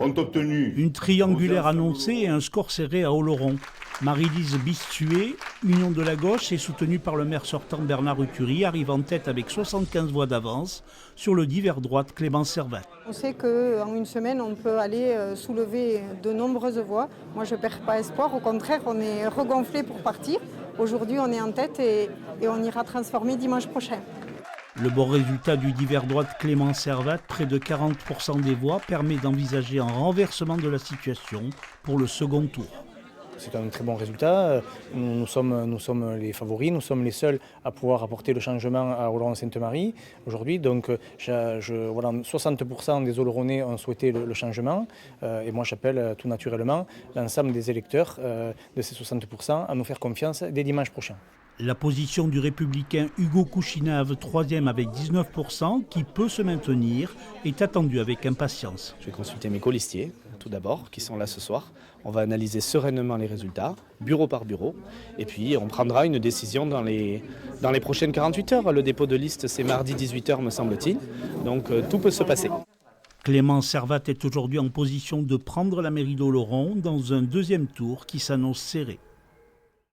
ont obtenu... Une triangulaire annoncée et un score serré à Oloron. Marie-Lise Bistué, Union de la gauche, est soutenue par le maire sortant Bernard Ucurie, arrive en tête avec 75 voix d'avance sur le divers droite Clément Servat. On sait qu'en une semaine, on peut aller soulever de nombreuses voix. Moi, je ne perds pas espoir. Au contraire, on est regonflé pour partir. Aujourd'hui, on est en tête et on ira transformer dimanche prochain. Le bon résultat du divers droite Clément Servat, près de 40% des voix, permet d'envisager un renversement de la situation pour le second tour. C'est un très bon résultat. Nous sommes les favoris, nous sommes les seuls à pouvoir apporter le changement à Oloron-Sainte-Marie aujourd'hui. Donc, voilà, 60% des Oloronnais ont souhaité le changement. Et moi, j'appelle tout naturellement l'ensemble des électeurs de ces 60% à nous faire confiance dès dimanche prochain. La position du républicain Hugo Kouchinave, troisième avec 19%, qui peut se maintenir, est attendue avec impatience. Je vais consulter mes colistiers, tout d'abord, qui sont là ce soir. On va analyser sereinement les résultats, bureau par bureau, et puis on prendra une décision dans les prochaines 48 heures. Le dépôt de liste, c'est mardi 18h, me semble-t-il, donc tout peut se passer. Clément Servat est aujourd'hui en position de prendre la mairie d'Oloron dans un deuxième tour qui s'annonce serré.